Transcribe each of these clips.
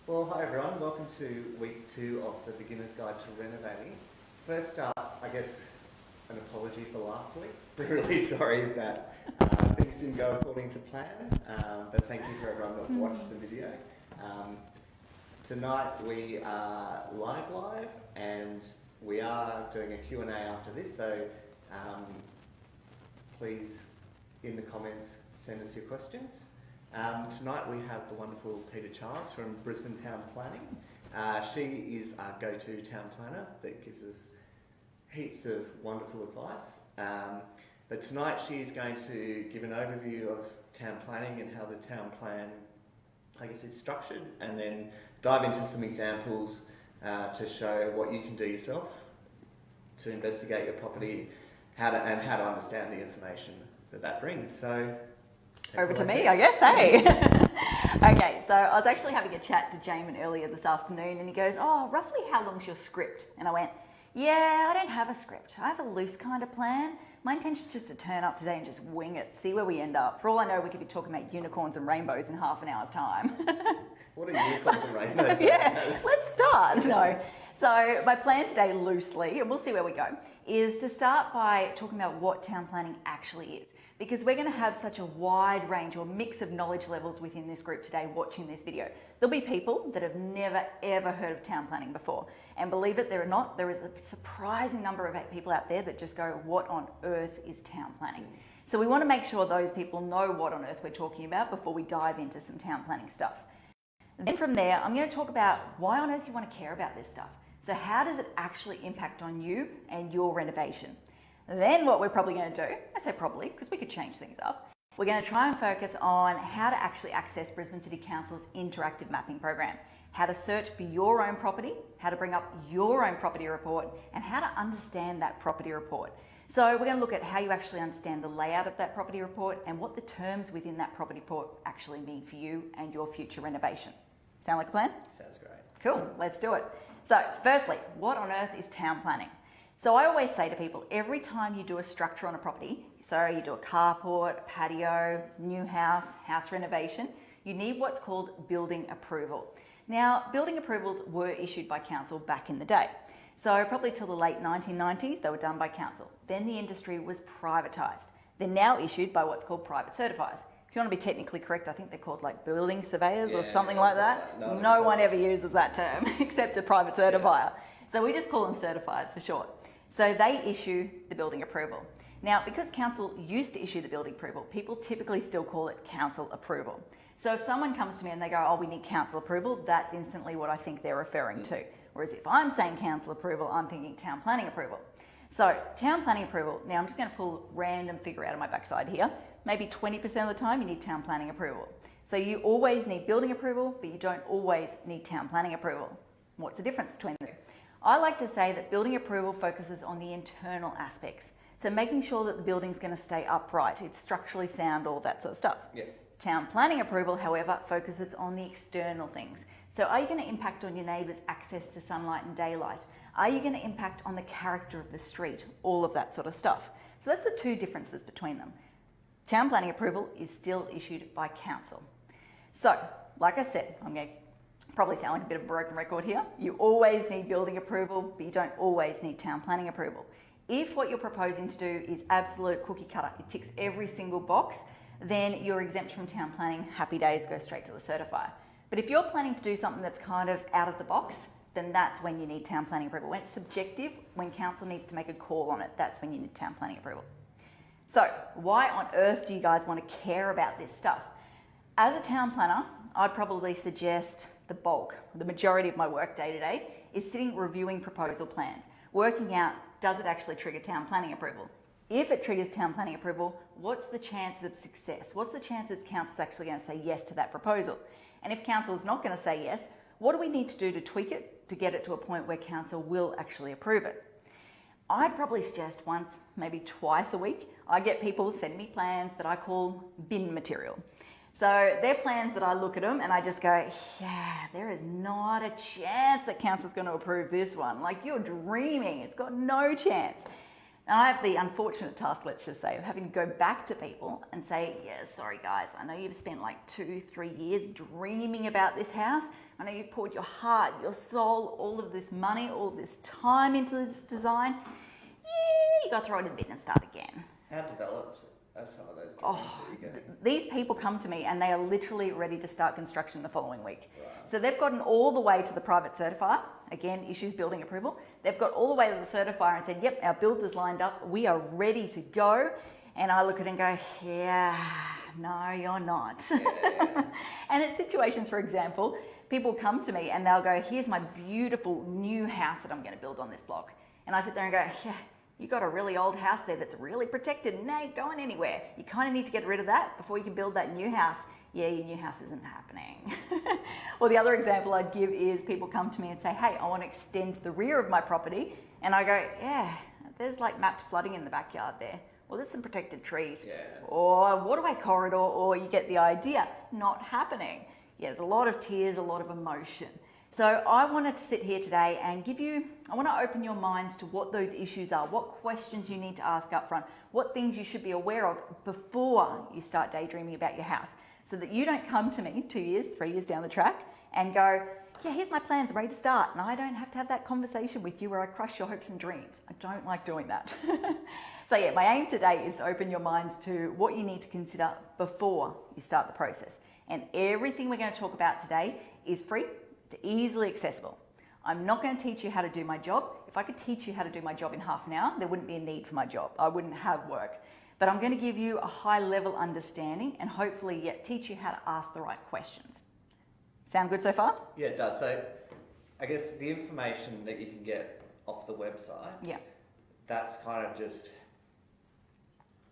Well, hi everyone. Welcome to week 2 of the Beginner's Guide to Renovating. First up, I guess an apology for last week. We're really sorry that things didn't go according to plan, but thank you for everyone that watched the video. Tonight we are live and we are doing a Q&A after this, so please in the comments send us your questions. Tonight we have the wonderful Peter Charles from Brisbane Town Planning. She is our go-to town planner that gives us heaps of wonderful advice. But tonight she's going to give an overview of town planning and how the town plan, I guess, is structured, and then dive into some examples to show what you can do yourself to investigate your property, how to understand the information that brings. So over to me, I guess, hey? Okay, so I was actually having a chat to Jamin earlier this afternoon, and he goes, oh, roughly how long's your script? And I went, yeah, I don't have a script. I have a loose kind of plan. My intention is just to turn up today and just wing it, see where we end up. For all I know, we could be talking about unicorns and rainbows in half an hour's time. What are unicorns and rainbows? Yeah, let's start. No. So my plan today, loosely, and we'll see where we go, is to start by talking about what town planning actually is. Because we're going to have such a wide range or mix of knowledge levels within this group today watching this video. There'll be people that have never ever heard of town planning before. And believe it or not, there is a surprising number of people out there that just go, what on earth is town planning? So we want to make sure those people know what on earth we're talking about before we dive into some town planning stuff. Then from there, I'm going to talk about why on earth you want to care about this stuff. So how does it actually impact on you and your renovation? Then what we're probably going to do, I say probably because we could change things up, we're going to try and focus on how to actually access Brisbane City Council's interactive mapping program, how to search for your own property, how to bring up your own property report, and how to understand that property report. So we're going to look at how you actually understand the layout of that property report and what the terms within that property report actually mean for you and your future renovation. Sound like a plan? Sounds great. Cool, let's do it. So firstly, what on earth is town planning? So I always say to people, every time you do a structure on a property, so you do a carport, patio, new house, house renovation, you need what's called building approval. Now, building approvals were issued by council back in the day. So probably till the late 1990s, they were done by council. Then the industry was privatised. They're now issued by what's called private certifiers. If you want to be technically correct, I think they're called like building surveyors or something like that. No one ever uses that term except a private certifier. So we just call them certifiers for short. So they issue the building approval. Now, because council used to issue the building approval, people typically still call it council approval. So if someone comes to me and they go, oh, we need council approval, that's instantly what I think they're referring to. Whereas if I'm saying council approval, I'm thinking town planning approval. So town planning approval, now I'm just going to pull a random figure out of my backside here. Maybe 20% of the time you need town planning approval. So you always need building approval, but you don't always need town planning approval. What's the difference between the two? I like to say that building approval focuses on the internal aspects. So making sure that the building's going to stay upright, it's structurally sound, all that sort of stuff. Yeah. Town planning approval, however, focuses on the external things. So are you going to impact on your neighbours' access to sunlight and daylight? Are you going to impact on the character of the street? All of that sort of stuff. So that's the two differences between them. Town planning approval is still issued by council. So, like I said, I'm going to probably sound like a bit of a broken record here. You always need building approval, but you don't always need town planning approval. If what you're proposing to do is absolute cookie cutter, it ticks every single box, then you're exempt from town planning, happy days, go straight to the certifier. But if you're planning to do something that's kind of out of the box, then that's when you need town planning approval. When it's subjective, when council needs to make a call on it, that's when you need town planning approval. So why on earth do you guys want to care about this stuff? As a town planner, I'd probably suggest the majority of my work day to day is sitting reviewing proposal plans, working out, does it actually trigger town planning approval? If it triggers town planning approval, what's the chances of success? What's the chances council's actually going to say yes to that proposal? And if council is not going to say yes, what do we need to do to tweak it to get it to a point where council will actually approve it? I'd probably suggest once, maybe twice a week, I get people sending me plans that I call bin material. So they're plans that I look at them and I just go, yeah, there is not a chance that council's going to approve this one. Like, you're dreaming. It's got no chance. Now, I have the unfortunate task, let's just say, of having to go back to people and say, yeah, sorry guys, I know you've spent like 2-3 years dreaming about this house. I know you've poured your heart, your soul, all of this money, all of this time into this design. Yeah, you got to throw it in the bin and start again. How developed are some of those dreams that you're getting? These people come to me and they are literally ready to start construction the following week. Right. So they've gotten all the way to the private certifier. Again, issues building approval. They've got all the way to the certifier and said, yep, our builder's lined up. We are ready to go. And I look at it and go, yeah, no, you're not. Yeah. And in situations, for example, people come to me and they'll go, here's my beautiful new house that I'm going to build on this block. And I sit there and go, yeah, you got a really old house there that's really protected and ain't going anywhere. You kind of need to get rid of that before you can build that new house. Yeah, your new house isn't happening. Or the other example I'd give is people come to me and say, hey, I want to extend the rear of my property. And I go, yeah, there's like mapped flooding in the backyard there. Well, there's some protected trees. Yeah. Or waterway corridor, or you get the idea. Not happening. Yeah, there's a lot of tears, a lot of emotion. So I wanted to sit here today and I want to open your minds to what those issues are, what questions you need to ask up front, what things you should be aware of before you start daydreaming about your house, so that you don't come to me 2 years, 3 years down the track and go, yeah, here's my plans, I'm ready to start. And I don't have to have that conversation with you where I crush your hopes and dreams. I don't like doing that. So yeah, my aim today is to open your minds to what you need to consider before you start the process. And everything we're going to talk about today is free, it's easily accessible. I'm not going to teach you how to do my job. If I could teach you how to do my job in half an hour, there wouldn't be a need for my job. I wouldn't have work. But I'm going to give you a high level understanding and hopefully yet teach you how to ask the right questions. Sound good so far? Yeah, it does. So I guess the information that you can get off the website, Yeah. that's kind of just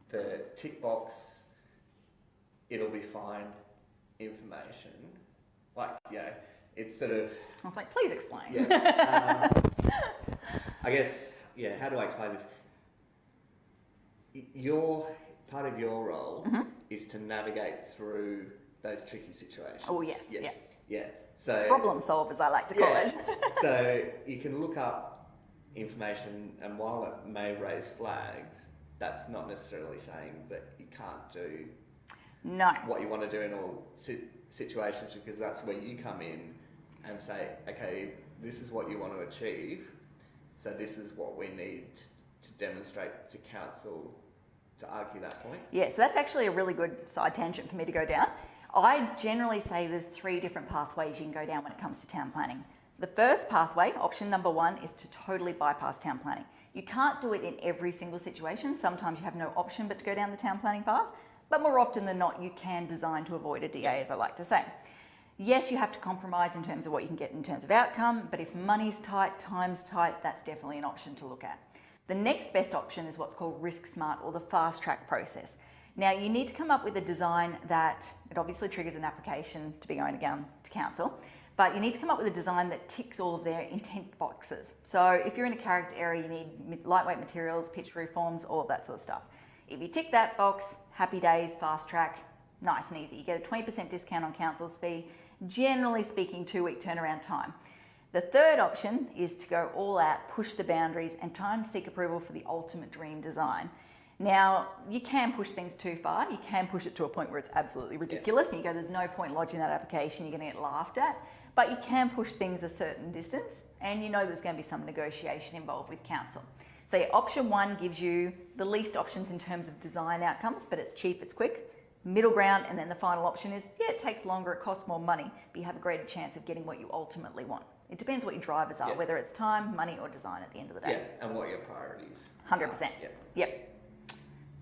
the tick box, it'll be fine information. Like, yeah, it's sort of... I was like, please explain. Yeah. I guess, yeah, how do I explain this? Part of your role is to navigate through those tricky situations. Oh, yes, yeah. Yeah. So Problem solvers, I like to call it. So you can look up information, and while it may raise flags, that's not necessarily saying that you can't do what you want to do in all situations, because that's where you come in and say, okay, this is what you want to achieve, so this is what we need to demonstrate to council to argue that point. Yeah, so that's actually a really good side tangent for me to go down. I generally say there's 3 different pathways you can go down when it comes to town planning. The first pathway, option number 1, is to totally bypass town planning. You can't do it in every single situation. Sometimes you have no option but to go down the town planning path, but more often than not, you can design to avoid a DA, as I like to say. Yes, you have to compromise in terms of what you can get in terms of outcome, but if money's tight, time's tight, that's definitely an option to look at. The next best option is what's called risk smart, or the fast track process. Now, you need to come up with a design that, it obviously triggers an application to be going down to council, but you need to come up with a design that ticks all of their intent boxes. So if you're in a character area, you need lightweight materials, pitched roof forms, all of that sort of stuff. If you tick that box, happy days, fast track, nice and easy. You get a 20% discount on council's fee, generally speaking 2-week turnaround time. The third option is to go all out, push the boundaries and try and seek approval for the ultimate dream design. Now, you can push things too far. You can push it to a point where it's absolutely ridiculous and you go, there's no point lodging that application, you're going to get laughed at. But you can push things a certain distance and you know there's going to be some negotiation involved with council. So yeah, option 1 gives you the least options in terms of design outcomes, but it's cheap, it's quick. Middle ground, and then the final option is, yeah, it takes longer, it costs more money, but you have a greater chance of getting what you ultimately want. It depends what your drivers are, whether it's time, money, or design at the end of the day. Yeah, and what your priorities 100%. Yep. Yep.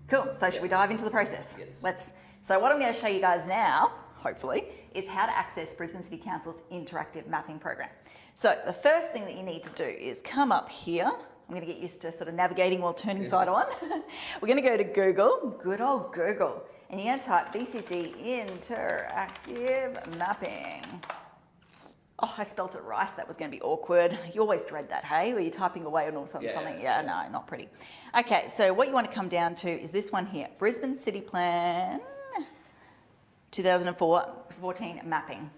Cool, so should we dive into the process? Yes. So what I'm going to show you guys now, hopefully, is how to access Brisbane City Council's interactive mapping program. So the first thing that you need to do is come up here. I'm going to get used to sort of navigating while turning side on. We're going to go to Google, good old Google, and you're going to type BCC interactive mapping. Oh, I spelt it right. That was going to be awkward. You always dread that, hey? Where you're typing away and all something. Yeah, no, not pretty. Okay, so what you want to come down to is this one here. Brisbane City Plan 2014 mapping.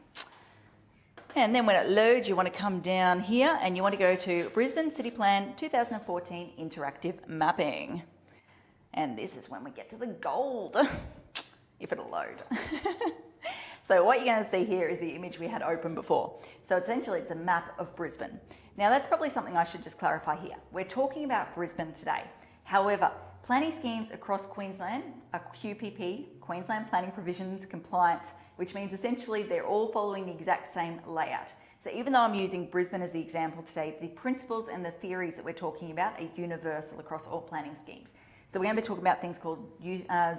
And then when it loads, you want to come down here and you want to go to Brisbane City Plan 2014 Interactive Mapping. And this is when we get to the gold, if it'll load. So what you're going to see here is the image we had open before. So essentially it's a map of Brisbane. Now that's probably something I should just clarify here. We're talking about Brisbane today. However, planning schemes across Queensland are QPP, Queensland Planning Provisions compliant, which means essentially they're all following the exact same layout. So even though I'm using Brisbane as the example today, the principles and the theories that we're talking about are universal across all planning schemes. So we're going to be talking about things called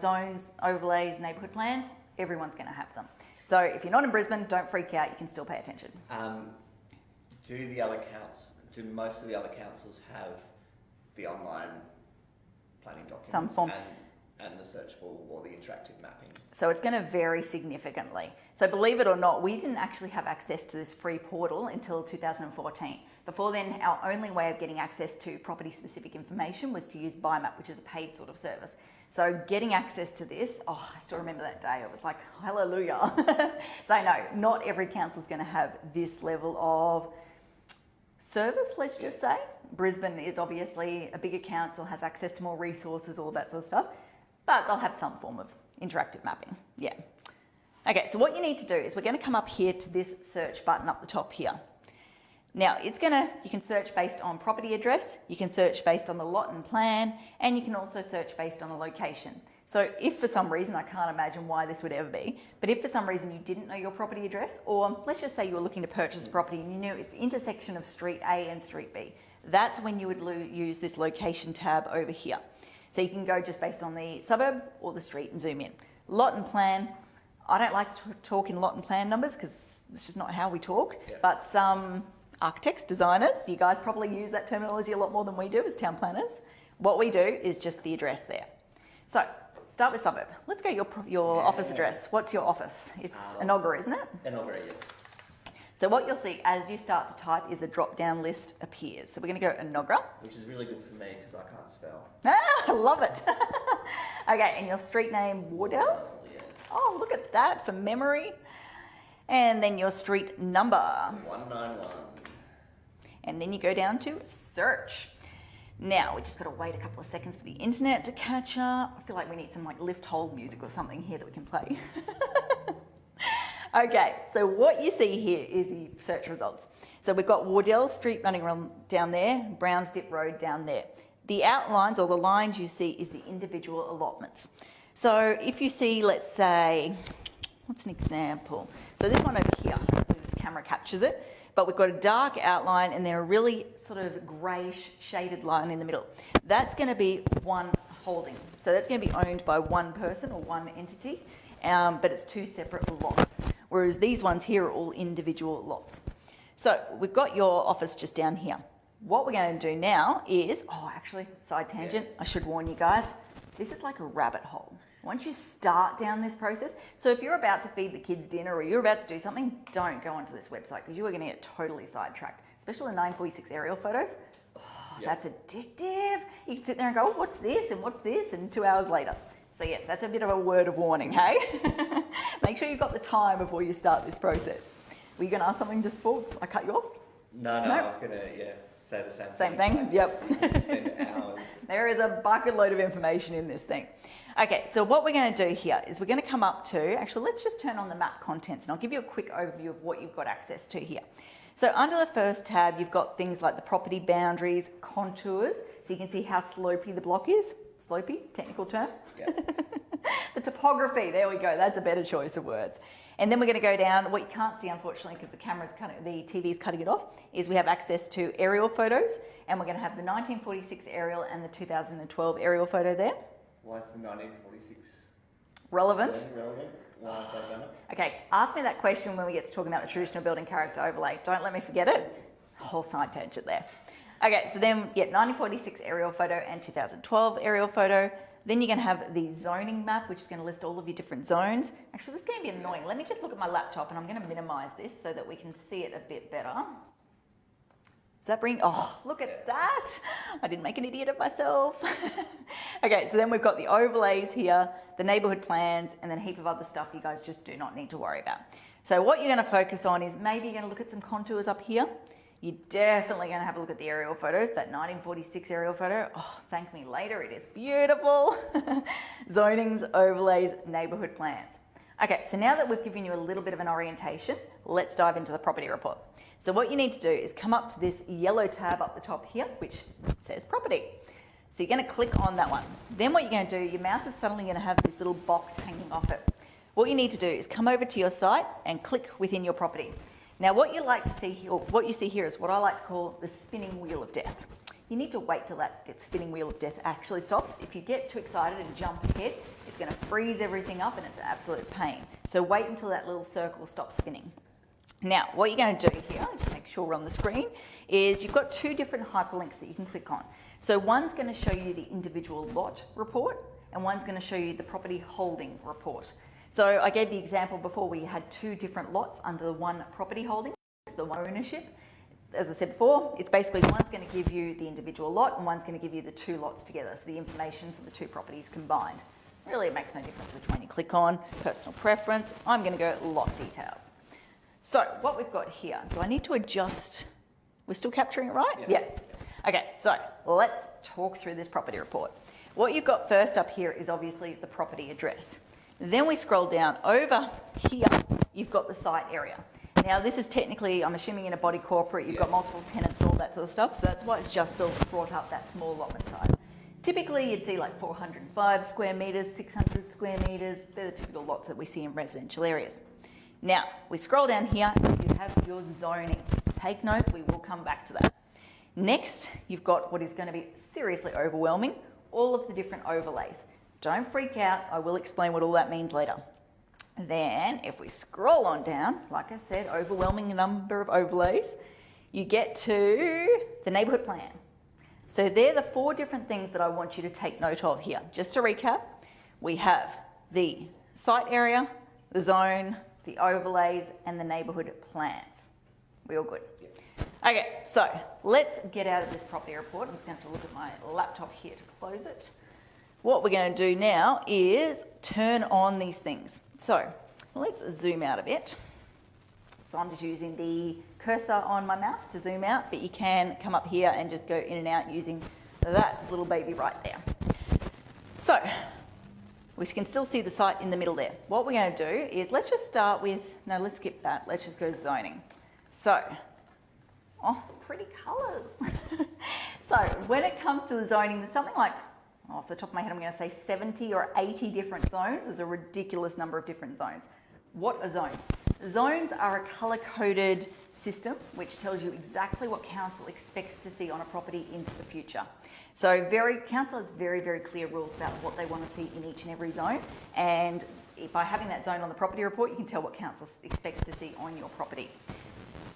zones, overlays, neighbourhood plans. Everyone's going to have them. So if you're not in Brisbane, don't freak out. You can still pay attention. Do most of the other councils have the online planning documents? Some form. And the searchable or the interactive mapping? So it's going to vary significantly. So believe it or not, we didn't actually have access to this free portal until 2014. Before then, our only way of getting access to property-specific information was to use BIMAP, which is a paid sort of service. So getting access to this, I still remember that day. It was like, hallelujah. So no, not every council is going to have this level of service, let's just say. Brisbane is obviously a bigger council, has access to more resources, all that sort of stuff. But they'll have some form of interactive mapping, yeah. Okay, so what you need to do is we're going to come up here to this search button up the top here. Now, you can search based on property address, you can search based on the lot and plan, and you can also search based on the location. So if for some reason, I can't imagine why this would ever be, but if for some reason you didn't know your property address, or let's just say you were looking to purchase a property and you knew it's intersection of Street A and Street B, that's when you would use this location tab over here. So you can go just based on the suburb or the street and zoom in. Lot and plan, I don't like to talk in lot and plan numbers because it's just not how we talk, but some architects, designers, you guys probably use that terminology a lot more than we do as town planners. What we do is just the address there. So start with suburb. Let's go your office address. What's your office? It's Enoggera, isn't it? Enoggera, yes. So what you'll see as you start to type is a drop-down list appears. So we're going to go Enoggera. Which is really good for me because I can't spell. I love it. Okay, and your street name, Wardell? Yes. Oh, look at that for memory. And then your street number. 191. And then you go down to search. Now, we just got to wait a couple of seconds for the internet to catch up. I feel like we need some like lift hold music or something here that we can play. Okay, so what you see here is the search results. So we've got Wardell Street running around down there, Browns Dip Road down there. The outlines or the lines you see is the individual allotments. So if you see, let's say, what's an example? So this one over here, this camera captures it, but we've got a dark outline and then a really sort of greyish shaded line in the middle. That's going to be one holding. So that's going to be owned by one person or one entity, but it's two separate lots. Whereas these ones here are all individual lots. So we've got your office just down here. What we're going to do now is, actually, side tangent, I should warn you guys, this is like a rabbit hole. Once you start down this process, so if you're about to feed the kids dinner or you're about to do something, don't go onto this website because you are going to get totally sidetracked, especially the 946 aerial photos. That's addictive. You can sit there and go, what's this and what's this, and 2 hours later. So yes, that's a bit of a word of warning, hey? Make sure you've got the time before you start this process. Were you going to ask something just before I cut you off? No, I was going to, say the same thing. Same thing? Yep. Spend hours. There is a bucket load of information in this thing. Okay, so what we're going to do here is we're going to come up to, actually let's just turn on the map contents and I'll give you a quick overview of what you've got access to here. So under the first tab, you've got things like the property boundaries, contours, so you can see how slopey the block is. Slopey, technical term. Yep. The topography, there we go, that's a better choice of words. And then we're going to go down, what you can't see unfortunately because the TV's cutting it off, is we have access to aerial photos and we're going to have the 1946 aerial and the 2012 aerial photo there. Why is the 1946 relevant? Why have they done it? Okay, ask me that question when we get to talking about the traditional building character overlay. Don't let me forget it. Whole side tangent there. Okay, so then 1946 aerial photo and 2012 aerial photo. Then you're going to have the zoning map, which is going to list all of your different zones. Actually, this is going to be annoying. Let me just look at my laptop and I'm going to minimize this so that we can see it a bit better. Does that bring, look at that. I didn't make an idiot of myself. Okay, so then we've got the overlays here, the neighbourhood plans, and then a heap of other stuff you guys just do not need to worry about. So what you're going to focus on is maybe you're going to look at some contours up here. You're definitely going to have a look at the aerial photos, that 1946 aerial photo. Oh, thank me later, it is beautiful. Zonings, overlays, neighbourhood plans. Okay, so now that we've given you a little bit of an orientation, let's dive into the property report. So what you need to do is come up to this yellow tab up the top here, which says property. So you're going to click on that one. Then what you're going to do, your mouse is suddenly going to have this little box hanging off it. What you need to do is come over to your site and click within your property. Now what you like to see here, or what you see here is what I like to call the spinning wheel of death. You need to wait till that spinning wheel of death actually stops. If you get too excited and jump ahead, it's going to freeze everything up and it's an absolute pain. So wait until that little circle stops spinning. Now, what you're going to do here, just make sure we're on the screen, is you've got two different hyperlinks that you can click on. So one's going to show you the individual lot report and one's going to show you the property holding report. So I gave the example before where you had two different lots under the one property holding, the one ownership. As I said before, it's basically one's going to give you the individual lot and one's going to give you the two lots together, so the information for the two properties combined. Really, it makes no difference which one you click on, personal preference. I'm going to go lot details. So what we've got here, do I need to adjust? We're still capturing it right? Yeah. Okay, so let's talk through this property report. What you've got first up here is obviously the property address. Then we scroll down over here, you've got the site area. Now this is technically, I'm assuming in a body corporate, you've got multiple tenants, all that sort of stuff, so that's why it's just brought up that small allotment size. Typically you'd see like 405 square metres, 600 square metres, they're the typical lots that we see in residential areas. Now, we scroll down here and you have your zoning. Take note, we will come back to that. Next, you've got what is going to be seriously overwhelming, all of the different overlays. Don't freak out, I will explain what all that means later. Then, if we scroll on down, like I said, overwhelming number of overlays, you get to the neighbourhood plan. So they're the four different things that I want you to take note of here. Just to recap, we have the site area, the zone, the overlays, and the neighbourhood plans. We all good? Okay, so let's get out of this property report. I'm just going to have to look at my laptop here to close it. What we're going to do now is turn on these things. So let's zoom out a bit. So I'm just using the cursor on my mouse to zoom out, but you can come up here and just go in and out using that little baby right there. So we can still see the site in the middle there. What we're going to do is let's just start with, no, let's skip that. Let's just go zoning. So, oh, pretty colours. So when it comes to the zoning, there's something like, off the top of my head, I'm going to say 70 or 80 different zones. There's a ridiculous number of different zones. What are zones? Zones are a colour-coded system which tells you exactly what council expects to see on a property into the future. So council has very, very clear rules about what they want to see in each and every zone, and by having that zone on the property report, you can tell what council expects to see on your property.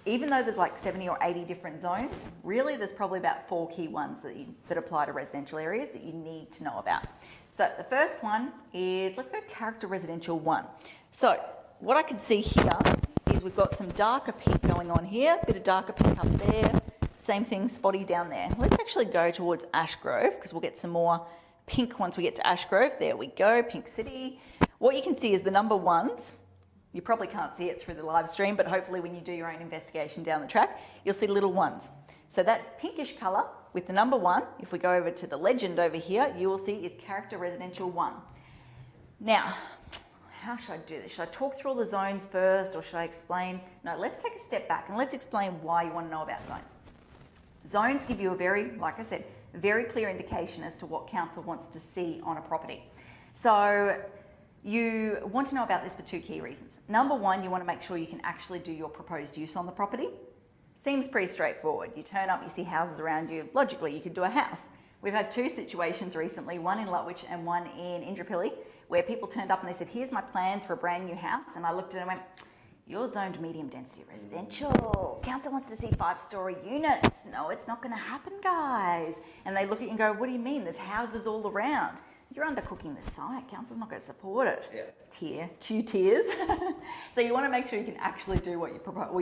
Even though there's like 70 or 80 different zones, really there's probably about 4 key ones that apply to residential areas that you need to know about. So the first one is, let's go character residential 1. So what I can see here is we've got some darker pink going on here, a bit of darker pink up there, same thing spotty down there. Let's actually go towards Ashgrove because we'll get some more pink once we get to Ashgrove. There we go, Pink City. What you can see is the number ones. You probably can't see it through the live stream, but hopefully when you do your own investigation down the track, you'll see little ones. So that pinkish colour with the number 1, if we go over to the legend over here, you will see is character residential 1. Now, how should I do this? Should I talk through all the zones first or should I explain? No, let's take a step back and let's explain why you want to know about zones. Zones give you a very, like I said, very clear indication as to what council wants to see on a property. So you want to know about this for 2 key reasons. Number 1, you want to make sure you can actually do your proposed use on the property. Seems pretty straightforward. You turn up, you see houses around you. Logically, you could do a house. We've had 2 situations recently, one in Lutwyche and one in Indooroopilly, where people turned up and they said, here's my plans for a brand new house. And I looked at it and went, you're zoned medium density residential. Council wants to see 5-storey units. No, it's not going to happen, guys. And they look at you and go, what do you mean? There's houses all around. You're undercooking the site. Council's not going to support it. Q tiers. So you want to make sure you can actually do what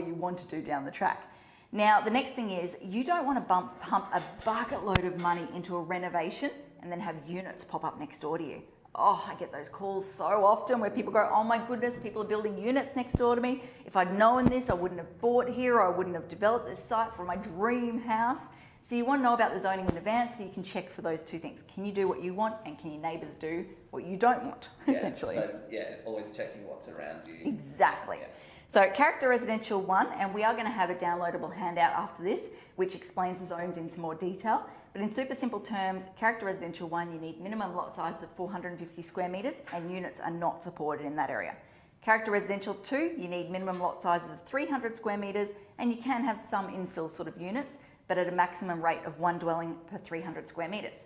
you want to do down the track. Now, the next thing is you don't want to pump a bucket load of money into a renovation and then have units pop up next door to you. Oh, I get those calls so often where people go, oh my goodness, people are building units next door to me. If I'd known this, I wouldn't have bought here, or I wouldn't have developed this site for my dream house. So you want to know about the zoning in advance so you can check for those two things. Can you do what you want, and can your neighbours do what you don't want, essentially? So, always checking what's around you. Exactly. Yeah. So Character Residential 1, and we are going to have a downloadable handout after this, which explains the zones in some more detail. But in super simple terms, Character Residential 1, you need minimum lot sizes of 450 square metres, and units are not supported in that area. Character Residential 2, you need minimum lot sizes of 300 square metres, and you can have some infill sort of units, but at a maximum rate of 1 dwelling per 300 square metres.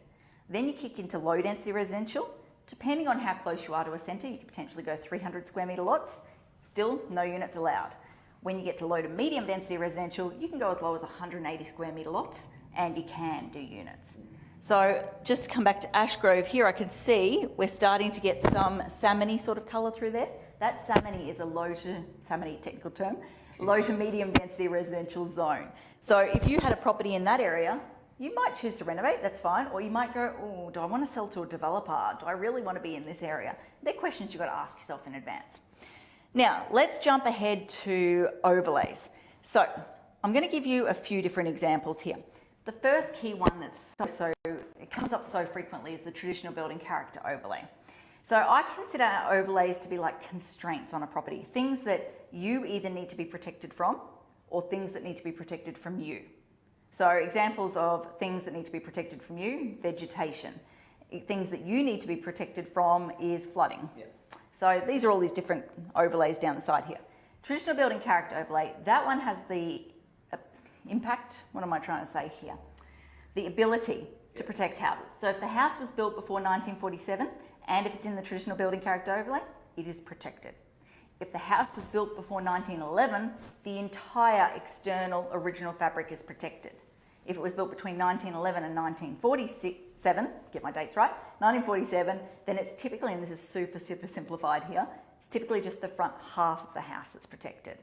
Then you kick into low density residential. Depending on how close you are to a centre, you could potentially go 300 square metre lots. Still, no units allowed. When you get to low to medium density residential, you can go as low as 180 square metre lots, and you can do units. So just to come back to Ashgrove here, I can see we're starting to get some salmony sort of colour through there. That salmony is a salmony technical term, low to medium density residential zone. So if you had a property in that area, you might choose to renovate, that's fine, or you might go, oh, do I want to sell to a developer? Do I really want to be in this area? They're questions you've got to ask yourself in advance. Now, let's jump ahead to overlays. So I'm going to give you a few different examples here. The first key one that's it comes up so frequently is the traditional building character overlay. So I consider our overlays to be like constraints on a property, things that you either need to be protected from or things that need to be protected from you. So examples of things that need to be protected from you, vegetation. Things that you need to be protected from is flooding. Yeah. So these are all these different overlays down the side here. Traditional building character overlay, that one has the impact, what am I trying to say here? The ability to protect houses. So if the house was built before 1947, and if it's in the traditional building character overlay, it is protected. If the house was built before 1911, the entire external original fabric is protected. If it was built between 1911 and 1947, get my dates right, 1947, then it's typically, and this is super simplified here, it's typically just the front half of the house that's protected.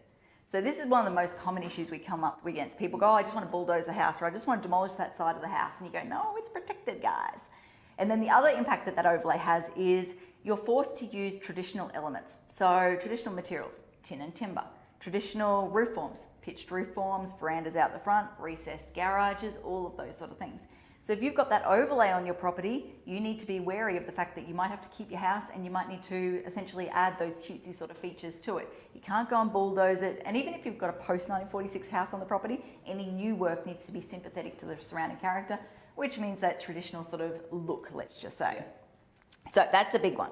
So this is one of the most common issues we come up against. People go, oh, I just want to bulldoze the house, or I just want to demolish that side of the house. And you go, no, it's protected, guys. And then the other impact that that overlay has is you're forced to use traditional elements. So traditional materials, tin and timber, traditional roof forms, pitched roof forms, verandas out the front, recessed garages, all of those sort of things. So if you've got that overlay on your property, you need to be wary of the fact that you might have to keep your house and you might need to essentially add those cutesy sort of features to it. You can't go and bulldoze it. And even if you've got a post-1946 house on the property, any new work needs to be sympathetic to the surrounding character, which means that traditional sort of look, let's just say. So that's a big one.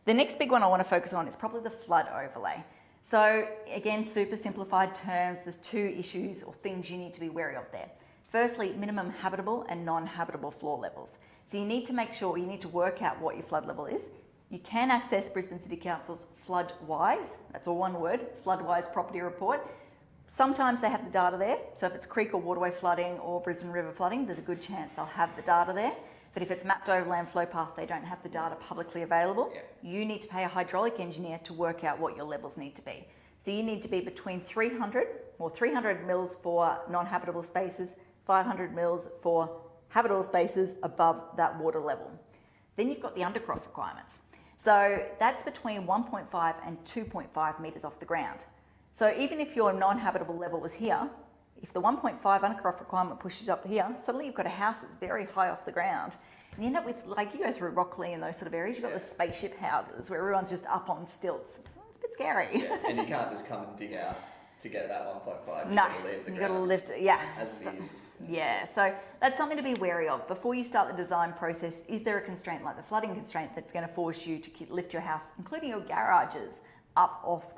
The next big one I want to focus on is probably the flood overlay. So again, super simplified terms, there's two issues or things you need to be wary of there. Firstly, minimum habitable and non-habitable floor levels. So you need to make sure, you need to work out what your flood level is. You can access Brisbane City Council's FloodWise, that's all one word, FloodWise property report. Sometimes they have the data there. So if it's creek or waterway flooding or Brisbane River flooding, there's a good chance they'll have the data there. But if it's mapped overland flow path, they don't have the data publicly available. Yeah. You need to pay a hydraulic engineer to work out what your levels need to be. So you need to be between 300 mils for non-habitable spaces, 500 mils for habitable spaces above that water level. Then you've got the undercroft requirements. So that's between 1.5 and 2.5 metres off the ground. So even if your non-habitable level was here, if the 1.5 undercroft requirement pushes up to here, suddenly you've got a house that's very high off the ground. And you end up with, like, you go through Rockley and those sort of areas, you've got the spaceship houses where everyone's just up on stilts. It's a bit scary. Yeah, and you can't just come and dig out to get that 1.5. No, you've got to lift it, yeah. As it is. Yeah, so that's something to be wary of. Before you start the design process, is there a constraint like the flooding constraint that's going to force you to lift your house, including your garages, up off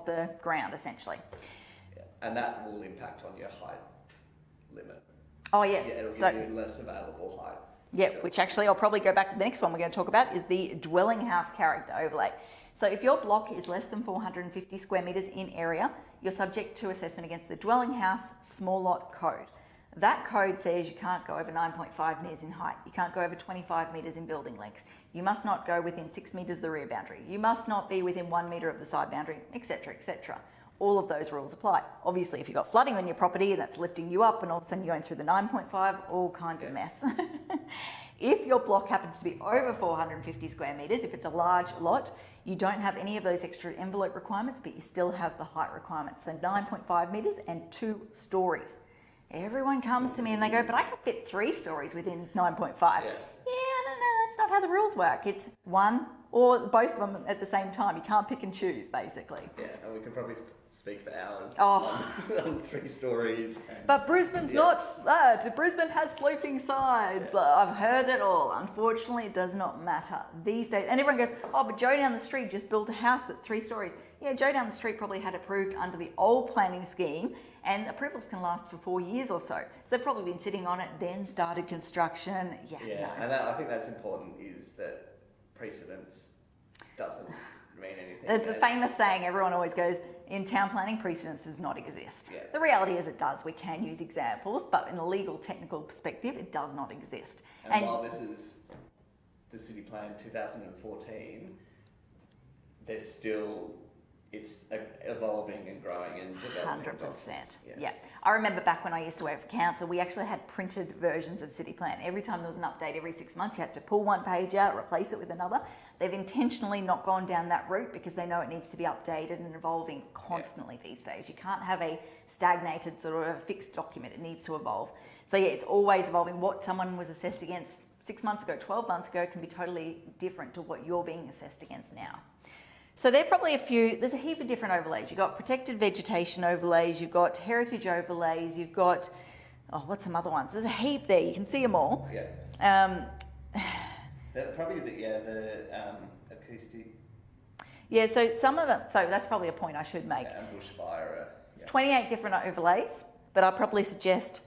the ground, essentially? Yeah. And that will impact on your height limit. Oh, yes. Yeah, it'll give you less available height. Yeah, which actually I'll probably go back to the next one we're going to talk about is the dwelling house character overlay. So if your block is less than 450 square metres in area, you're subject to assessment against the dwelling house small lot code. That code says you can't go over 9.5 metres in height. You can't go over 25 metres in building length. You must not go within 6 metres of the rear boundary. You must not be within 1 metre of the side boundary, etc., etc. All of those rules apply. Obviously, if you've got flooding on your property, that's lifting you up and all of a sudden you're going through the 9.5, all kinds of mess. If your block happens to be over 450 square metres, if it's a large lot, you don't have any of those extra envelope requirements, but you still have the height requirements. So 9.5 metres and 2 stories. Everyone comes to me and they go, but I can fit 3 stories within 9.5. Yeah, no, that's not how the rules work. It's one or both of them at the same time. You can't pick and choose, basically. Yeah, and we could probably speak for hours Oh. on 3 stories. But Brisbane's not flat. Brisbane has sloping sides. I've heard it all. Unfortunately, it does not matter these days. And everyone goes, oh, but Joe down the street just built a house that's 3 stories. Yeah, Joe down the street probably had approved under the old planning scheme, and approvals can last for 4 years or so. So they've probably been sitting on it, then started construction. Yeah, no. And I think that's important, is that precedence doesn't mean anything. It's a famous saying, everyone always goes, in town planning, precedence does not exist. Yeah. The reality is it does. We can use examples, but in a legal technical perspective, it does not exist. And while this is the city plan 2014, there's still, it's evolving and growing and developing. 100%. Yeah. I remember back when I used to work for council, we actually had printed versions of city plan. Every time there was an update every 6 months, you had to pull one page out, replace it with another. They've intentionally not gone down that route because they know it needs to be updated and evolving constantly these days. You can't have a stagnated sort of fixed document. It needs to evolve. So yeah, it's always evolving. What someone was assessed against 6 months ago, 12 months ago can be totally different to what you're being assessed against now. So there are probably there's a heap of different overlays. You've got protected vegetation overlays, you've got heritage overlays, you've got, what's some other ones? There's a heap there, you can see them all. Yeah. Probably the acoustic. Yeah, so some of them, so that's probably a point I should make. And bushfire. It's 28 different overlays, but I'd probably suggest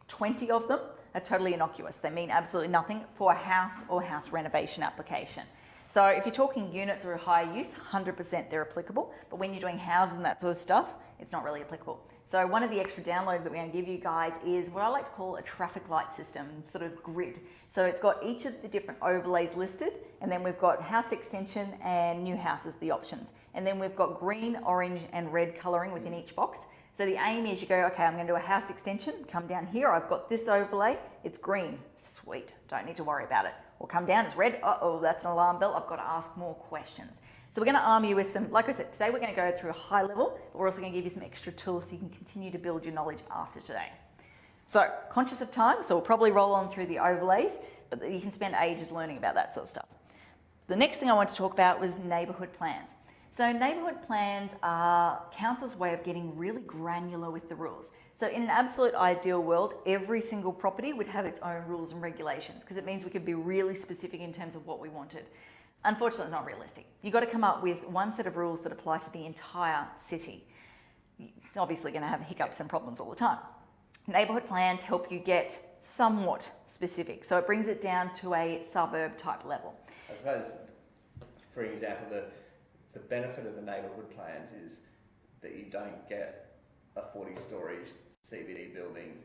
20 of them are totally innocuous. They mean absolutely nothing for a house or house renovation application. So if you're talking units or higher use, 100% they're applicable. But when you're doing houses and that sort of stuff, it's not really applicable. So one of the extra downloads that we're going to give you guys is what I like to call a traffic light system, sort of grid. So it's got each of the different overlays listed, and then we've got house extension and new houses, the options. And then we've got green, orange and red colouring within each box. So the aim is you go, okay, I'm going to do a house extension, come down here, I've got this overlay, it's green, sweet, don't need to worry about it. Or come down, it's red, uh-oh, that's an alarm bell, I've got to ask more questions. So we're going to arm you with some, like I said, today we're going to go through a high level, but we're also going to give you some extra tools so you can continue to build your knowledge after today. So, conscious of time, so we'll probably roll on through the overlays, but you can spend ages learning about that sort of stuff. The next thing I want to talk about was neighbourhood plans. So neighbourhood plans are council's way of getting really granular with the rules. So in an absolute ideal world, every single property would have its own rules and regulations because it means we could be really specific in terms of what we wanted. Unfortunately, it's not realistic. You've got to come up with one set of rules that apply to the entire city. It's obviously going to have hiccups and problems all the time. Neighbourhood plans help you get somewhat specific. So it brings it down to a suburb type level. I suppose, for example, the benefit of the neighbourhood plans is that you don't get a 40-storey CBD building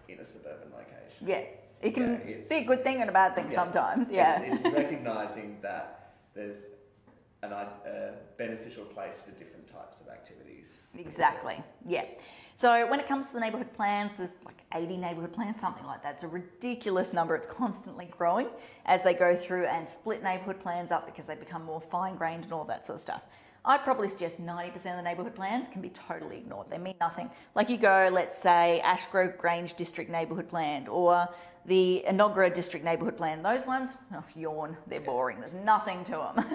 in a suburban location. Yeah, it can be a good thing and a bad thing sometimes. Yeah, it's recognising that there's a beneficial place for different types of activities. Exactly. Yeah. So when it comes to the neighbourhood plans, there's like 80 neighbourhood plans, something like that. It's a ridiculous number. It's constantly growing as they go through and split neighbourhood plans up because they become more fine-grained and all that sort of stuff. I'd probably suggest 90% of the neighbourhood plans can be totally ignored. They mean nothing. Like you go, let's say, Ashgrove Grange District Neighbourhood Plan or the Enoggera District Neighbourhood Plan. Those ones, yawn, they're boring. There's nothing to them.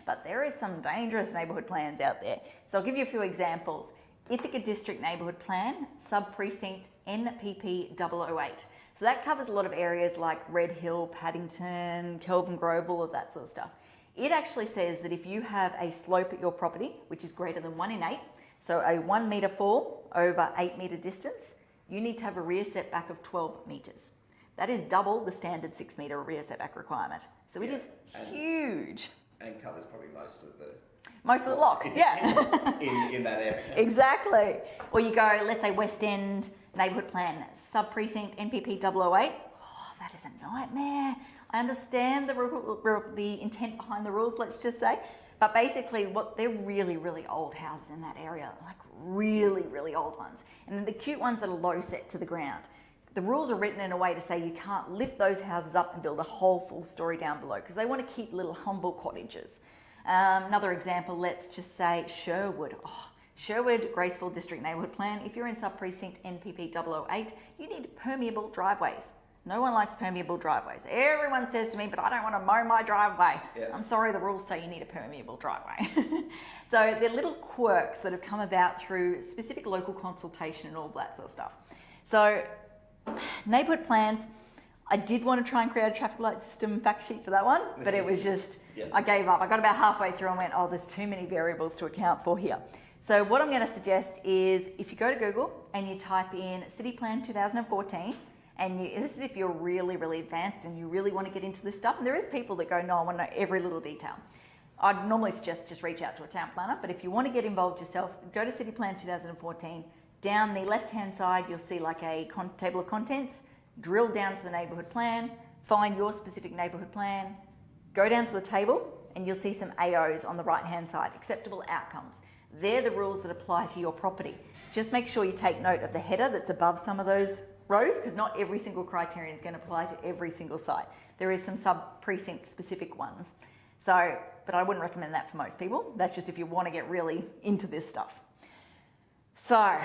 But there is some dangerous neighbourhood plans out there. So I'll give you a few examples. Ithaca District Neighbourhood Plan, sub-precinct NPP 008. So that covers a lot of areas like Red Hill, Paddington, Kelvin Grove, all of that sort of stuff. It actually says that if you have a slope at your property, which is greater than 1 in 8, so a 1 metre fall over 8 metre distance, you need to have a rear setback of 12 metres. That is double the standard 6 metre rear setback requirement. So it is huge. And covers probably most of the lock, yeah. in that area. Exactly. Or you go, let's say West End Neighbourhood Plan, sub-precinct NPP 008. Oh, that is a nightmare. I understand the intent behind the rules, let's just say. But basically, they're really, really old houses in that area, like really, really old ones. And then the cute ones that are low set to the ground. the rules are written in a way to say you can't lift those houses up and build a whole full story down below because they want to keep little humble cottages. Another example, let's just say Sherwood. Sherwood Graceful District Neighbourhood Plan. If you're in sub-precinct NPP 008, you need permeable driveways. No one likes permeable driveways. Everyone says to me, but I don't want to mow my driveway. Yeah. I'm sorry, the rules say you need a permeable driveway. So they're little quirks that have come about through specific local consultation and all that sort of stuff. So neighbourhood plans, I did want to try and create a traffic light system fact sheet for that one, but it was just, I gave up. I got about halfway through and went, oh, there's too many variables to account for here. So what I'm going to suggest is if you go to Google and you type in City Plan 2014, and this is if you're really, really advanced and you really want to get into this stuff. And there is people that go, no, I want to know every little detail. I'd normally suggest just reach out to a town planner, but if you want to get involved yourself, go to City Plan 2014. Down the left-hand side, you'll see like a table of contents. Drill down to the neighbourhood plan, find your specific neighbourhood plan, go down to the table, and you'll see some AOs on the right-hand side, acceptable outcomes. They're the rules that apply to your property. Just make sure you take note of the header that's above some of those rows, because not every single criterion is going to apply to every single site. There is some sub-precinct specific ones. So, but I wouldn't recommend that for most people. That's just if you want to get really into this stuff. So,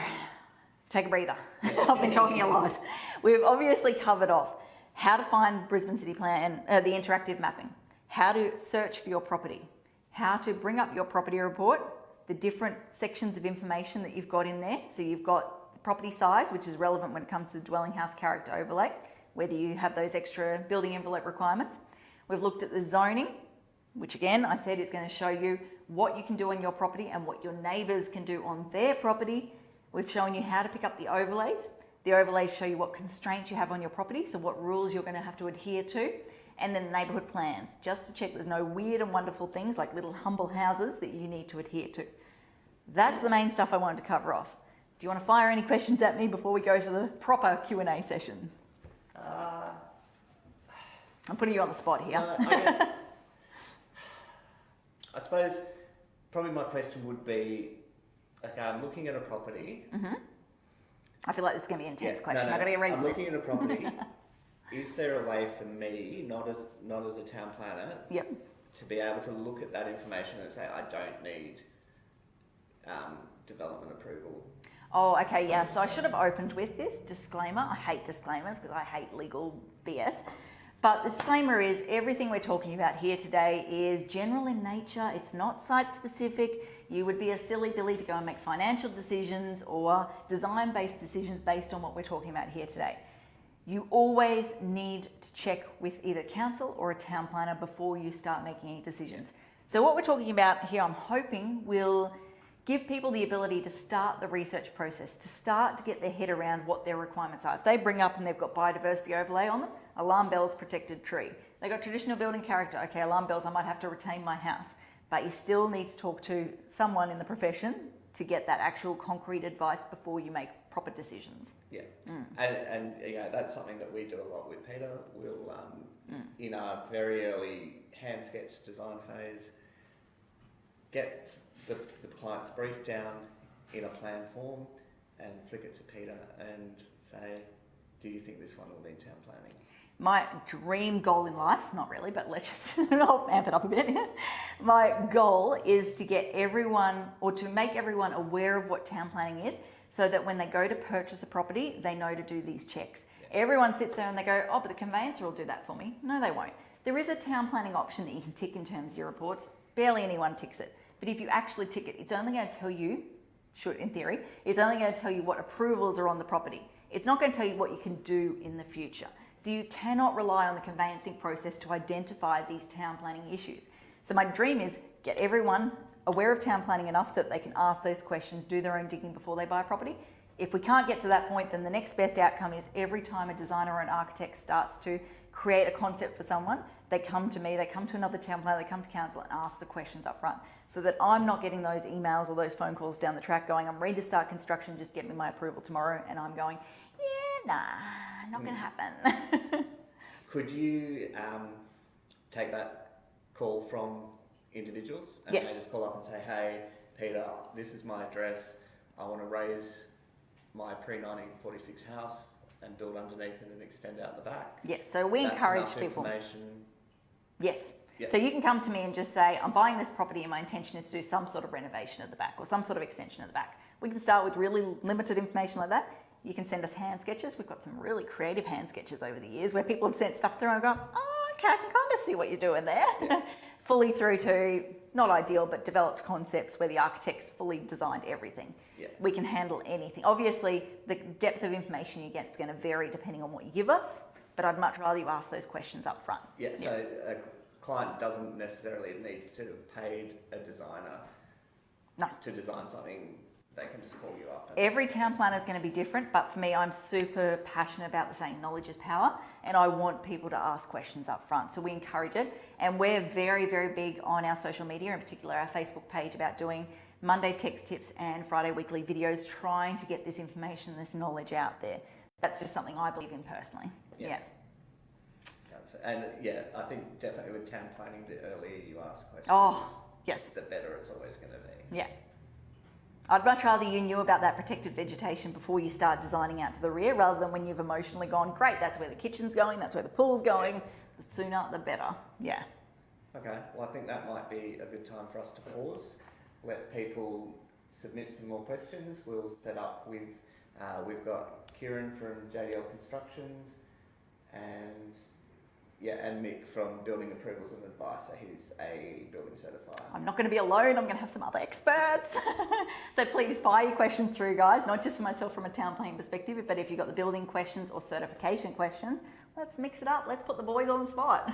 take a breather. I've been talking a lot. We've obviously covered off how to find Brisbane City Plan, the interactive mapping, how to search for your property, how to bring up your property report, the different sections of information that you've got in there. So you've got property size, which is relevant when it comes to dwelling house character overlay, whether you have those extra building envelope requirements. We've looked at the zoning, which again, I said is going to show you what you can do on your property and what your neighbours can do on their property. We've shown you how to pick up the overlays. The overlays show you what constraints you have on your property, so what rules you're going to have to adhere to. And then the neighbourhood plans, just to check there's no weird and wonderful things like little humble houses that you need to adhere to. That's the main stuff I wanted to cover off. Do you want to fire any questions at me before we go to the proper Q&A session? I'm putting you on the spot here. I suppose probably my question would be, okay, I'm looking at a property. Mm-hmm. I feel like this is going to be an intense question. I've got to get ready for this. I'm looking at a property. Is there a way for me, not as a town planner, to be able to look at that information and say, I don't need development approval? Oh, okay, yeah. So I should have opened with this disclaimer. I hate disclaimers because I hate legal BS. But the disclaimer is everything we're talking about here today is general in nature. It's not site specific. You would be a silly Billy to go and make financial decisions or design-based decisions based on what we're talking about here today. You always need to check with either council or a town planner before you start making any decisions. So what we're talking about here, I'm hoping, will give people the ability to start the research process, to start to get their head around what their requirements are. If they bring up and they've got biodiversity overlay on them, alarm bells, protected tree. They've got traditional building character, okay, alarm bells, I might have to retain my house. But you still need to talk to someone in the profession to get that actual concrete advice before you make proper decisions. Yeah, and yeah, that's something that we do a lot with Peter. We'll, in our very early hand sketch design phase, get the client's brief down in a plan form and flick it to Peter and say, do you think this one will need town planning? My dream goal in life, not really, but let's just, I'll amp it up a bit. My goal is to get everyone, or to make everyone aware of what town planning is, so that when they go to purchase a property, they know to do these checks. Yeah. Everyone sits there and they go, oh, but the conveyancer will do that for me. No, they won't. There is a town planning option that you can tick in terms of your reports. Barely anyone ticks it. But if you actually tick it, it's only going to tell you, in theory, it's only going to tell you what approvals are on the property. It's not going to tell you what you can do in the future. So you cannot rely on the conveyancing process to identify these town planning issues. So my dream is get everyone aware of town planning enough so that they can ask those questions, do their own digging before they buy a property. If we can't get to that point, then the next best outcome is every time a designer or an architect starts to create a concept for someone, they come to me, they come to another town planner, they come to council and ask the questions up front, so that I'm not getting those emails or those phone calls down the track going, I'm ready to start construction, just get me my approval tomorrow, and I'm going, yeah, nah, not going to happen. Could you take that call from individuals and yes. They just call up and say, hey, Peter, this is my address, I want to raise my pre-1946 house and build underneath it and extend out the back. Yes, so we That's encourage enough people. information. Yes. Yeah. So you can come to me and just say, I'm buying this property and my intention is to do some sort of renovation at the back or some sort of extension at the back. We can start with really limited information like that. You can send us hand sketches. We've got some really creative hand sketches over the years where people have sent stuff through and gone, oh, okay, I can kind of see what you're doing there. Yeah. Fully through to, not ideal, but developed concepts where the architect's fully designed everything. Yeah. We can handle anything. Obviously, the depth of information you get is going to vary depending on what you give us, but I'd much rather you ask those questions up front. Yeah, so a client doesn't necessarily need to have paid a designer to design something. They can just call you up. Every town planner is going to be different, but for me, I'm super passionate about the saying knowledge is power, and I want people to ask questions up front. So we encourage it, and we're very, very big on our social media, in particular our Facebook page, about doing Monday text tips and Friday weekly videos, trying to get this information, this knowledge out there. That's just something I believe in personally. Yeah. And yeah, I think definitely with town planning, the earlier you ask questions, yes, the better it's always going to be. Yeah. I'd much rather you knew about that protected vegetation before you start designing out to the rear, rather than when you've emotionally gone, great, that's where the kitchen's going, that's where the pool's going. The sooner, the better. Yeah. Okay, well, I think that might be a good time for us to pause, let people submit some more questions. We'll set up with, we've got Kieran from JDL Constructions and Mick from Building Approvals and Advice. So he's a building certified. I'm not going to be alone. I'm going to have some other experts. So please fire your questions through, guys, not just for myself from a town planning perspective, but if you've got the building questions or certification questions, let's mix it up. Let's put the boys on the spot.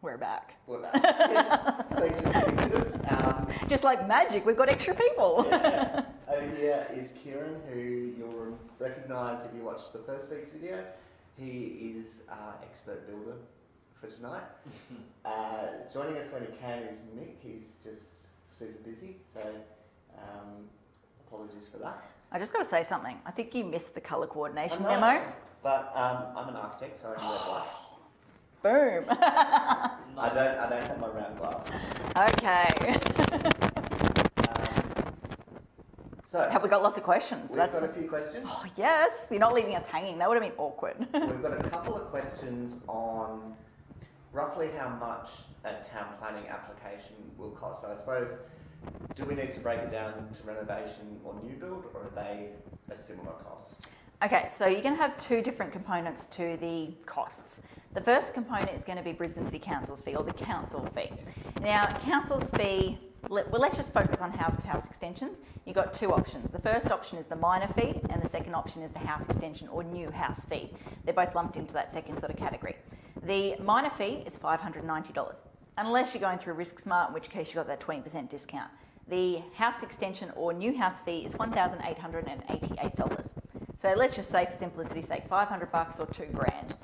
We're back. We're back. Yeah. Thanks for sitting with us. Just like magic, we've got extra people. Yeah. Over here is Kieran, who you'll recognise if you watched the first week's video. He is our expert builder for tonight. Joining us when he can is Mick. He's just super busy, so apologies for that. I just got to say something. I think you missed the colour coordination I know, memo. But I'm an architect, so I can wear black. Boom. I don't have my round glasses. Okay. So Have we got lots of questions? We've got a few questions. Oh, yes. You're not leaving us hanging. That would have been awkward. We've got a couple of questions on roughly how much a town planning application will cost. So I suppose, do we need to break it down to renovation or new build, or are they a similar cost? Okay, so you're going to have two different components to the costs. The first component is going to be Brisbane City Council's fee, or the council fee. Now, council's fee, let's just focus on house extensions. You've got two options. The first option is the minor fee, and the second option is the house extension or new house fee. They're both lumped into that second sort of category. The minor fee is $590, unless you're going through Risk Smart, in which case you've got that 20% discount. The house extension or new house fee is $1,888. So let's just say, for simplicity's sake, $500 or $2,000.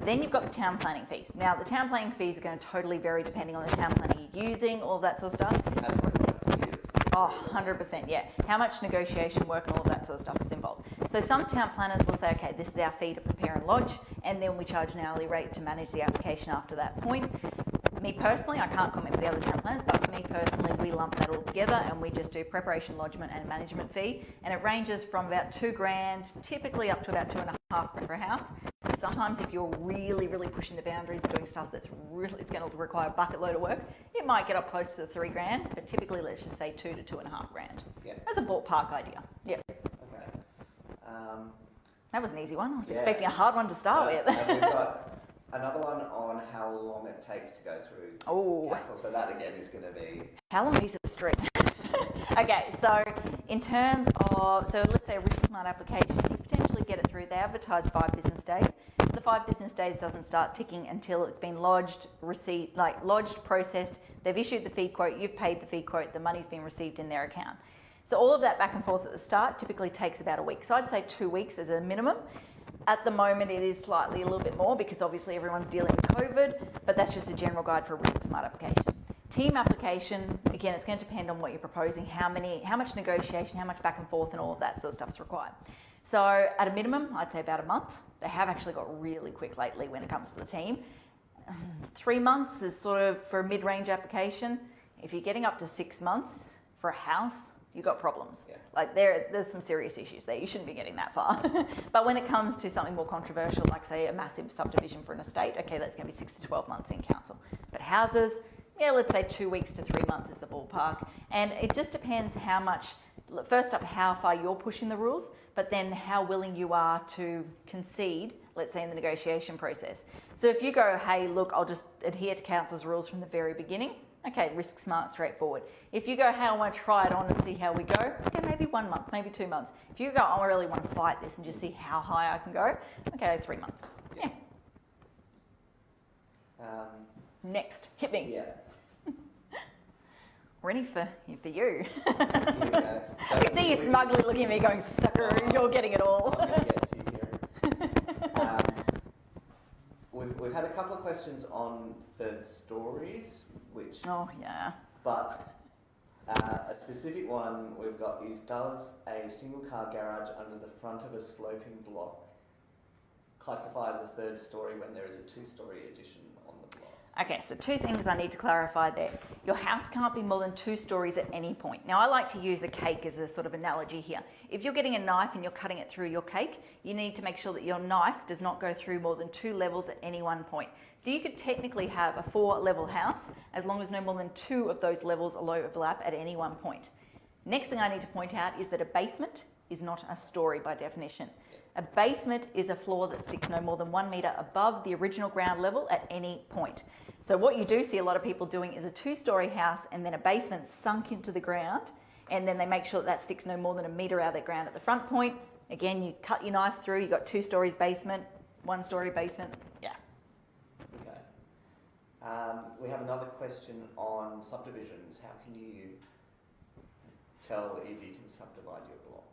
Then you've got the town planning fees. Now, the town planning fees are going to totally vary depending on the town planning you're using, all that sort of stuff. Oh, 100%, yeah. How much negotiation work and all of that sort of stuff is involved. So some town planners will say, okay, this is our fee to prepare and lodge, and then we charge an hourly rate to manage the application after that point. Me personally, I can't comment for the other town planners, but for me personally, we lump that all together and we just do preparation, lodgement and management fee. And it ranges from about $2,000, typically up to about $2,500 for a house. Sometimes if you're really, really pushing the boundaries and doing stuff that's really, it's going to require a bucket load of work, it might get up close to the $3,000, but typically let's just say $2,000 to $2,500. Yeah. That's a ballpark idea. Yeah. Okay. That was an easy one. I was expecting a hard one to start with. We've got another one on how long it takes to go through council. So that again is going to be... How long piece of string? Okay, so in terms of, so let's say a Risk Smart application, you potentially get it through, they advertise 5 business days. The 5 business days doesn't start ticking until it's been lodged, processed, they've issued the fee quote, you've paid the fee quote, the money's been received in their account. So all of that back and forth at the start typically takes about a week. So I'd say 2 weeks as a minimum. At the moment, it is slightly a little bit more because obviously everyone's dealing with COVID, but that's just a general guide for a Risk Smart application. Team application, again, it's going to depend on what you're proposing, how much negotiation, how much back and forth and all of that sort of stuff is required. So at a minimum, I'd say about a month. They have actually got really quick lately when it comes to the team. 3 months is sort of for a mid-range application. If you're getting up to 6 months for a house, you've got problems. Yeah. Like there's some serious issues there. You shouldn't be getting that far. But when it comes to something more controversial, like say a massive subdivision for an estate, okay, that's going to be 6 to 12 months in council. But houses, yeah, let's say 2 weeks to 3 months is the ballpark. And it just depends how much, first up, how far you're pushing the rules, but then how willing you are to concede, let's say in the negotiation process. So if you go, hey, look, I'll just adhere to council's rules from the very beginning, okay, Risk Smart, straightforward. If you go, hey, I want to try it on and see how we go, okay, maybe 1 month, maybe 2 months. If you go, I really want to fight this and just see how high I can go, okay, 3 months. Yeah. Next, hit me. Yeah. Ready for you. Yeah. I can see you smugly looking at me going, sucker, you're getting it all. I'm going to get to you here. We've had a couple of questions on third stories, which... Oh, yeah. But a specific one we've got is, does a single car garage under the front of a sloping block classify as a third story when there is a 2-story addition on the block? Okay, so 2 things I need to clarify there. Your house can't be more than 2 stories at any point. Now, I like to use a cake as a sort of analogy here. If you're getting a knife and you're cutting it through your cake, you need to make sure that your knife does not go through more than 2 levels at any one point. So you could technically have a 4-level house as long as no more than 2 of those levels overlap at any one point. Next thing I need to point out is that a basement is not a story by definition. A basement is a floor that sticks no more than 1 metre above the original ground level at any point. So what you do see a lot of people doing is a 2-story house and then a basement sunk into the ground, and then they make sure that sticks no more than 1 metre out of the ground at the front point. Again, you cut your knife through, you've got 2 stories basement, 1-story basement, yeah. We have another question on subdivisions. How can you tell if you can subdivide your block?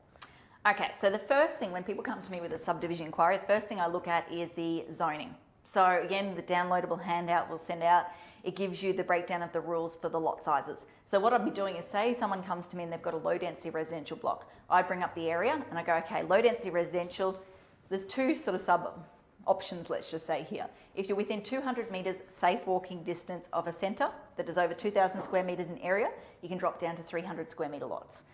Okay, so the first thing when people come to me with a subdivision inquiry, the first thing I look at is the zoning. So again, the downloadable handout we'll send out, it gives you the breakdown of the rules for the lot sizes. So what I'd be doing is, say someone comes to me and they've got a low density residential block. I bring up the area and I go, okay, low density residential, there's two sort of sub options, let's just say here. If you're within 200 metres safe walking distance of a centre that is over 2,000 square metres in area, you can drop down to 300 square metre lots.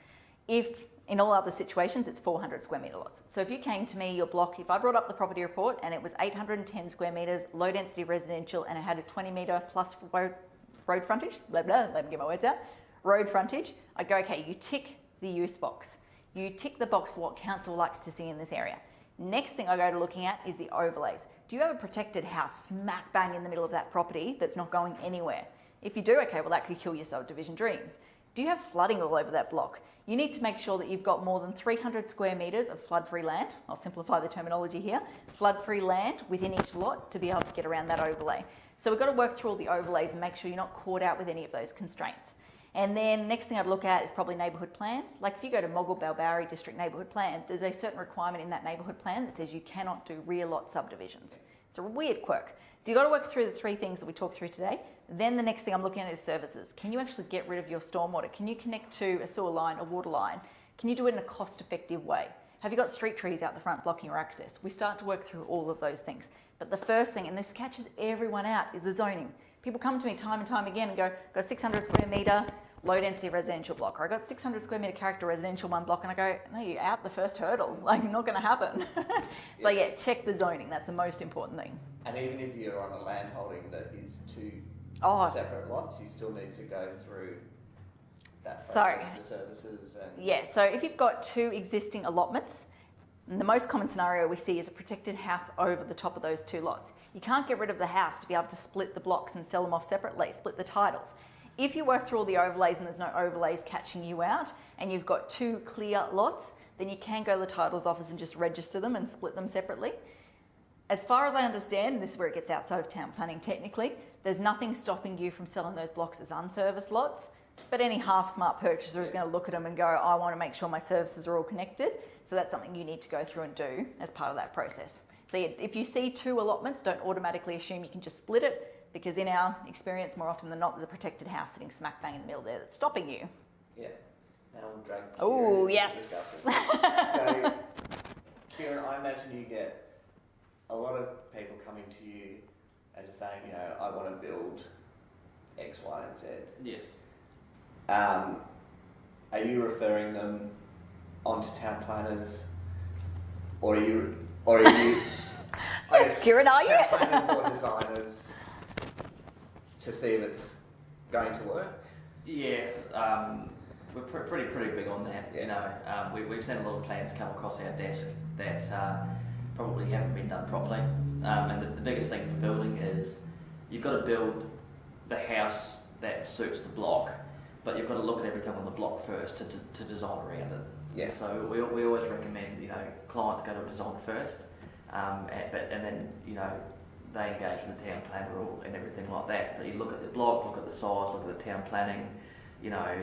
If in all other situations, it's 400 square metre lots. So if you came to me, your block, if I brought up the property report and it was 810 square metres, low density residential, and it had a 20 metre plus road frontage, blah, blah, let me get my words out, road frontage, I'd go, okay, you tick the use box. You tick the box for what council likes to see in this area. Next thing I go to looking at is the overlays. Do you have a protected house smack bang in the middle of that property that's not going anywhere? If you do, okay, well that could kill your subdivision dreams. Do you have flooding all over that block? You need to make sure that you've got more than 300 square metres of flood-free land. I'll simplify the terminology here. Flood-free land within each lot to be able to get around that overlay. So we've got to work through all the overlays and make sure you're not caught out with any of those constraints. And then next thing I'd look at is probably neighbourhood plans. Like if you go to Mogul Balbowrie District Neighbourhood Plan, there's a certain requirement in that neighbourhood plan that says you cannot do rear lot subdivisions. It's a weird quirk. So you've got to work through the three things that we talked through today. Then the next thing I'm looking at is services. Can you actually get rid of your stormwater? Can you connect to a sewer line, a water line? Can you do it in a cost-effective way? Have you got street trees out the front blocking your access? We start to work through all of those things. But the first thing, and this catches everyone out, is the zoning. People come to me time and time again and go, got 600 square metre, low density residential block, or I got 600 square metre character residential one block, and I go, no, you're out the first hurdle, like not going to happen. So yeah, check the zoning, that's the most important thing. And even if you're on a land holding that is two separate lots, you still need to go through that process for services. And yeah, so if you've got two existing allotments, the most common scenario we see is a protected house over the top of those two lots. You can't get rid of the house to be able to split the blocks and sell them off separately, split the titles. If you work through all the overlays and there's no overlays catching you out and you've got two clear lots, then you can go to the titles office and just register them and split them separately. As far as I understand, this is where it gets outside of town planning technically, there's nothing stopping you from selling those blocks as unserviced lots, but any half-smart purchaser is going to look at them and go, I want to make sure my services are all connected, so that's something you need to go through and do as part of that process. So yeah, if you see two allotments, don't automatically assume you can just split it, because in our experience, more often than not, there's a protected house sitting smack bang in the middle there that's stopping you. Yeah. Now we'll drag Kieran Oh, into yes. the discussion. So, Kieran, I imagine you get a lot of people coming to you and saying, you know, I want to build X, Y, and Z. Yes. Are you referring them onto town planners, or are you Yes, Kieran, are you? town planners or designers to see if it's going to work? Yeah, we're pretty big on that. Yeah. You know, we've seen a lot of plans come across our desk that probably haven't been done properly. And the biggest thing for building is you've got to build the house that suits the block, but you've got to look at everything on the block first to design around it. Yeah. So we always recommend, you know, clients go to a design first, and then, you know, they engage with the town planner and everything like that. But you look at the block, look at the size, look at the town planning, you know,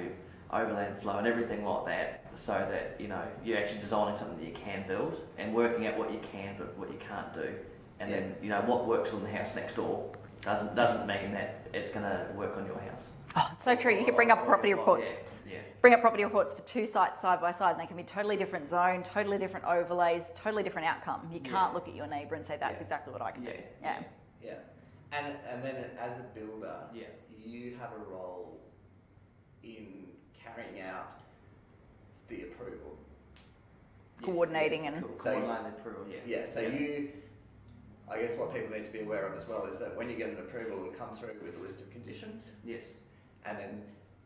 overland flow and everything like that, so that, you know, you're actually designing something that you can build and working out what you can but what you can't do. And then, you know, what works on the house next door doesn't mean that it's going to work on your house. Oh, it's so true. You can bring up property reports. Yeah. Bring up property reports for two sites side by side, and they can be totally different zone, totally different overlays, totally different outcome. You can't look at your neighbour and say that's exactly what I can do. Yeah. Yeah. And then as a builder, you have a role in carrying out the approval. Coordinating and coordinating approval. Yeah. So you, I guess what people need to be aware of as well is that when you get an approval, it comes through with a list of conditions. Yes. And then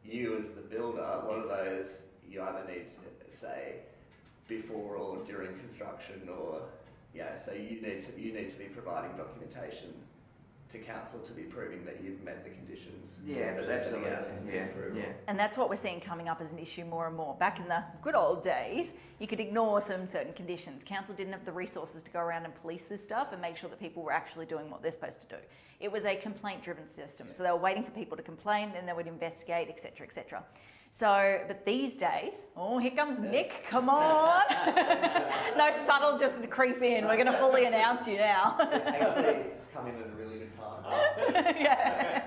you as the builder, a lot of those you either need to say before or during construction, or so you need to be providing documentation to council to be proving that you've met the conditions. Yeah, that are setting out absolutely. the Yeah, approval. yeah. And that's what we're seeing coming up as an issue more and more. Back in the good old days, you could ignore some certain conditions. Council didn't have the resources to go around and police this stuff and make sure that people were actually doing what they're supposed to do. It was a complaint-driven system. So they were waiting for people to complain, then they would investigate, etc., etc. So, but these days, oh, here comes Nick, come on. No subtle, just to creep in. We're going to fully announce you now. Actually, come in at a really good time. Yeah.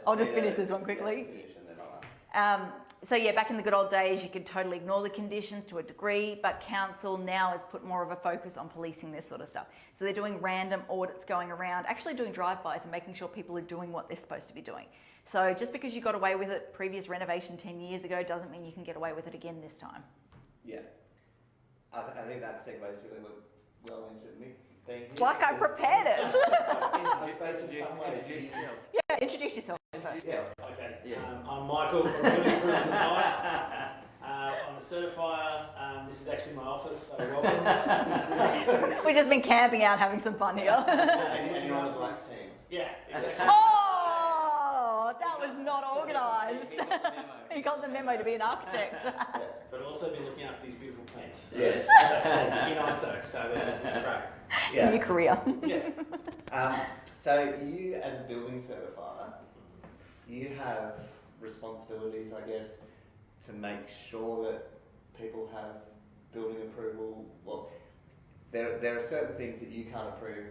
I'll just finish this one quickly. Yeah, finish and then I'll ask. So yeah, back in the good old days, you could totally ignore the conditions to a degree, but council now has put more of a focus on policing this sort of stuff. So they're doing random audits going around, actually doing drive-bys and making sure people are doing what they're supposed to be doing. So just because you got away with it previous renovation 10 years ago doesn't mean you can get away with it again this time. Yeah. I think that segues really well into me being here. It's like I prepared it. I suppose in some ways, Yeah, introduce yourself first. yeah. Okay, Yeah. I'm Michael from Building Improvements Advice. I'm a certifier. This is actually my office, so welcome. We've just been camping out having some fun here. And you're on the black team. Yeah, exactly. Oh, that was not organised. You got the memo to be an architect. But also been looking after these beautiful plants. Yes. That's me, in ISO, so that's great. It's a new career. Yeah. So you, as a building certifier, you have responsibilities, I guess, to make sure that people have building approval. Well, there are certain things that you can't approve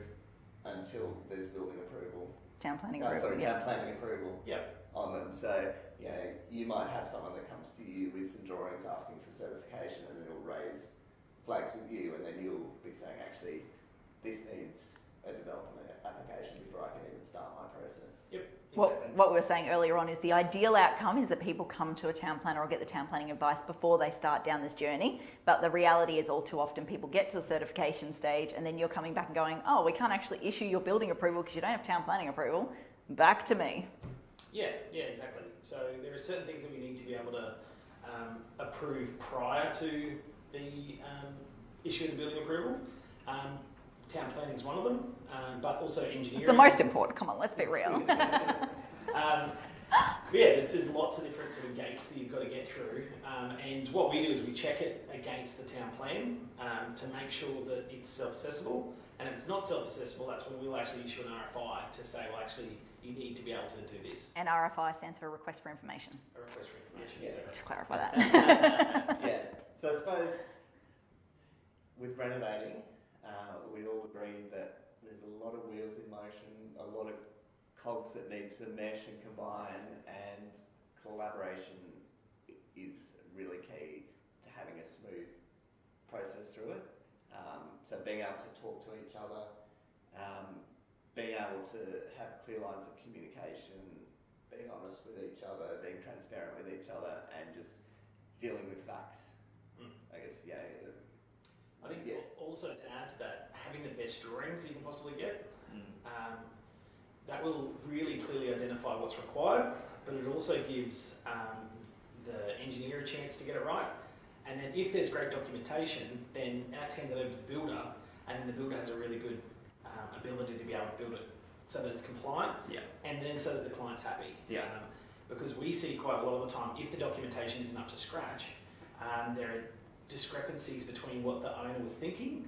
until there's building approval. Town planning approval. Sorry, Yeah. town planning approval Yep. on them. So, you know, you might have someone that comes to you with some drawings asking for certification, and it'll raise flags with you, and then you'll be saying, actually, this needs a development application before I can even start my process. Yep. What we were saying earlier on is the ideal outcome is that people come to a town planner or get the town planning advice before they start down this journey. But the reality is all too often people get to the certification stage and then you're coming back and going, oh, we can't actually issue your building approval because you don't have town planning approval. Back to me. Yeah, exactly. So there are certain things that we need to be able to approve prior to the issuing the building approval. Town planning is one of them, but also engineering. It's the most important. Come on, let's be real. There's lots of different sort of gates that you've got to get through, and what we do is we check it against the town plan to make sure that it's self-assessable. And if it's not self-assessable, that's when we'll actually issue an RFI to say, well, actually, you need to be able to do this. And RFI stands for request for information. A request for information. Yeah. Exactly. Just clarify that. Yeah. So I suppose with renovating, we all agree that there's a lot of wheels in motion, a lot of cogs that need to mesh and combine, and collaboration is really key to having a smooth process through it. So being able to talk to each other, being able to have clear lines of communication, being honest with each other, being transparent with each other, and just dealing with facts. I guess, yeah. I think also to add to that, having the best drawings that you can possibly get, that will really clearly identify what's required, but it also gives the engineer a chance to get it right. And then if there's great documentation, then that's handed over to the builder, and then the builder has a really good ability to be able to build it so that it's compliant, and then so that the client's happy. Because we see quite a lot of the time, if the documentation isn't up to scratch, there are discrepancies between what the owner was thinking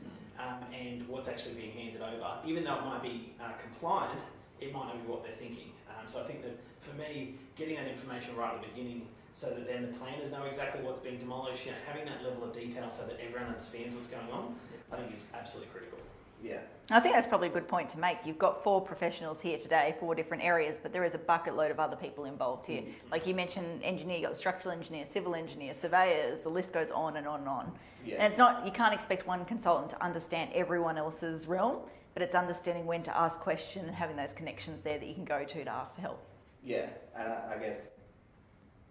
and what's actually being handed over. Even though it might be compliant, it might not be what they're thinking. So I think that for me, getting that information right at the beginning so that then the planners know exactly what's being demolished, having that level of detail so that everyone understands what's going on, I think is absolutely critical. Yeah. I think that's probably a good point to make. You've got 4 professionals here today, 4 different areas, but there is a bucket load of other people involved here. Like you mentioned, engineer, you've got the structural engineer, civil engineer, surveyors, the list goes on and on and on. Yeah. And it's not, you can't expect one consultant to understand everyone else's realm, but it's understanding when to ask questions and having those connections there that you can go to ask for help. Yeah, and I guess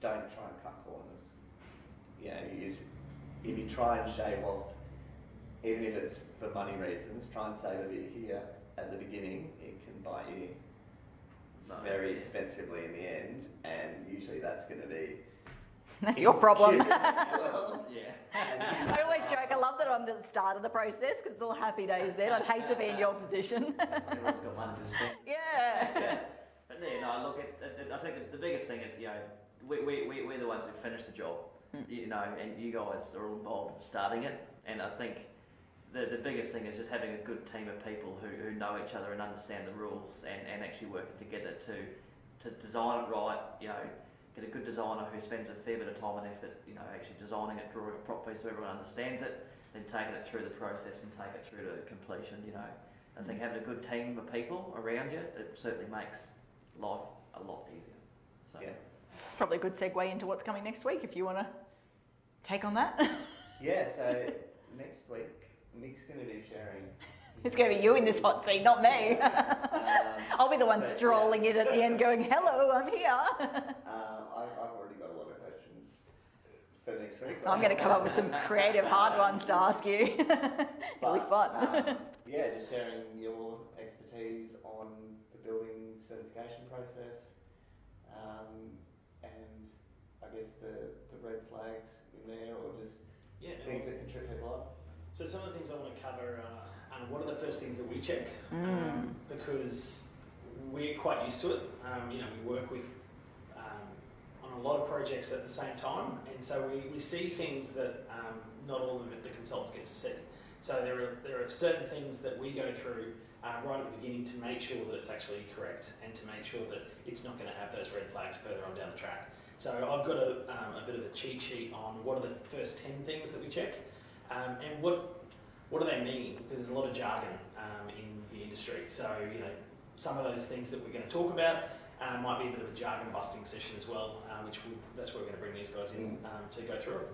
don't try and cut corners. If you try and shave off, even if it's for money reasons, try and save a bit here at the beginning, it can buy you very expensively in the end, and usually that's going to be That's your problem. Well, Yeah. and I always joke, I love that I'm at the start of the process because it's all happy days then. I'd hate to be in your position. Everyone's got one to spend. Yeah. But yeah, no, look, I think the biggest thing, you know, we're the ones who finish the job, you know, and you guys are all involved in starting it. And I think the biggest thing is just having a good team of people who know each other and understand the rules and actually working together to design it right, you know, get a good designer who spends a fair bit of time and effort, you know, actually designing it, drawing it properly so everyone understands it, then taking it through the process and take it through to completion, you know. I think having a good team of people around you, it certainly makes life a lot easier. So. Yeah. Probably a good segue into what's coming next week if you want to take on that. Yeah, so next week, Mick's going to be sharing. It's going to be you in this hot seat, not me. I'll be the one so, strolling in at the end going, hello, I'm here. I've already got a lot of questions for next week. I'm going to come up with some creative, hard ones to ask you. It'll be fun. Yeah, just sharing your expertise on the building certification process, and I guess the red flags in there, or just things that can trip people up. So some of the things I want to cover are what are the first things that we check, because we're quite used to it. You know, we work with on a lot of projects at the same time, and so we see things that not all of the consultants get to see. So there are certain things that we go through right at the beginning to make sure that it's actually correct and to make sure that it's not going to have those red flags further on down the track. So I've got a bit of a cheat sheet on what are the first 10 things that we check, and what do they mean? Because there's a lot of jargon in the industry. So, you know, some of those things that we're going to talk about might be a bit of a jargon busting session as well, that's where we're going to bring these guys in to go through it.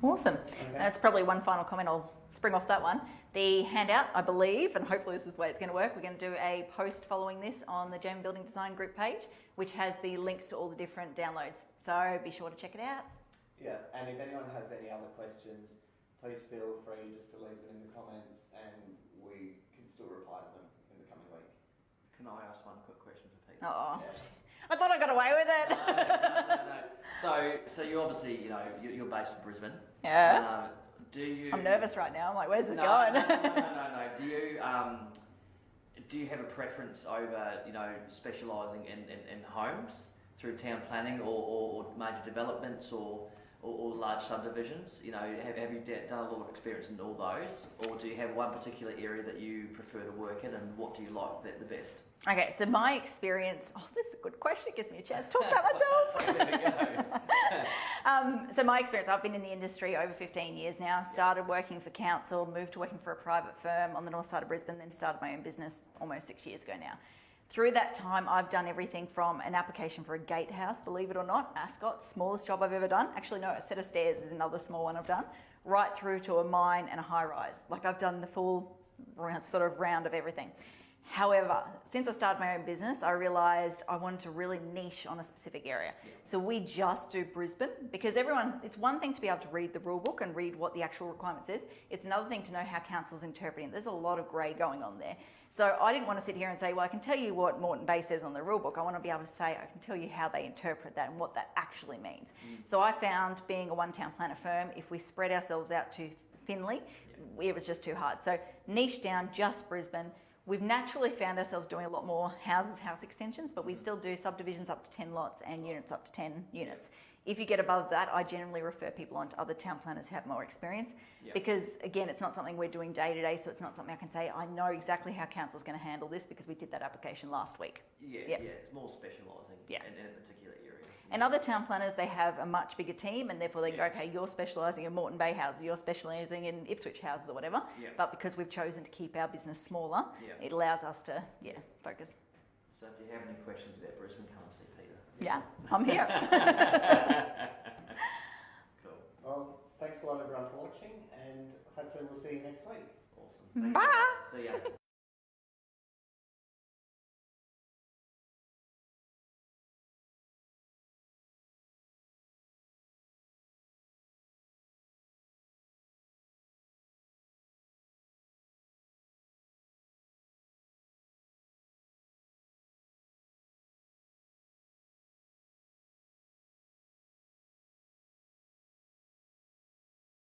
Awesome. Okay. That's probably one final comment I'll spring off that one. The handout, I believe, and hopefully this is the way it's going to work, we're going to do a post following this on the Gem Building Design group page, which has the links to all the different downloads. So be sure to check it out. Yeah, and if anyone has any other questions, please feel free just to leave it in the comments, and we can still reply to them in the coming week. Can I ask one quick question for Pete? Oh, Yeah. I thought I got away with it. No. So you obviously, you know, you're based in Brisbane. Yeah. Do you? I'm nervous right now. I'm like, where's this No. going? No. Do you have a preference over, you know, specialising in homes through town planning or major developments or large subdivisions? You know, have you done a lot of experience in all those, or do you have one particular area that you prefer to work in, and what do you like the best? Okay, so my experience, this is a good question, it gives me a chance to talk about myself. There we go. So my experience, I've been in the industry over 15 years now, started working for council, moved to working for a private firm on the north side of Brisbane, then started my own business almost 6 years ago now. Through that time, I've done everything from an application for a gatehouse, believe it or not, Ascot, smallest job I've ever done. Actually, no, a set of stairs is another small one I've done, right through to a mine and a high rise. Like I've done the full round of everything. However, since I started my own business, I realised I wanted to really niche on a specific area. Yeah. So we just do Brisbane, because it's one thing to be able to read the rule book and read what the actual requirement says. It's another thing to know how council's interpreting it. There's a lot of grey going on there. So I didn't want to sit here and say, well, I can tell you what Moreton Bay says on the rule book. I want to be able to say, I can tell you how they interpret that and what that actually means. So I found, being a one town planner firm, if we spread ourselves out too thinly, it was just too hard. So niche down, just Brisbane. We've naturally found ourselves doing a lot more house extensions, but we still do subdivisions up to 10 lots and units up to 10 units. If you get above that, I generally refer people on to other town planners who have more experience, because again, it's not something we're doing day to day, so it's not something I can say, I know exactly how council's going to handle this because we did that application last week. Yeah, it's more specialising in a particular area. And other town planners, they have a much bigger team, and therefore they go, okay, you're specialising in Moreton Bay houses, you're specialising in Ipswich houses or whatever. Yeah. But because we've chosen to keep our business smaller, it allows us to focus. So if you have any questions about Brisbane, come and see Peter. Yeah, I'm here. Cool. Well, thanks a lot everyone for watching, and hopefully we'll see you next week. Awesome. Thank you. Bye. See ya.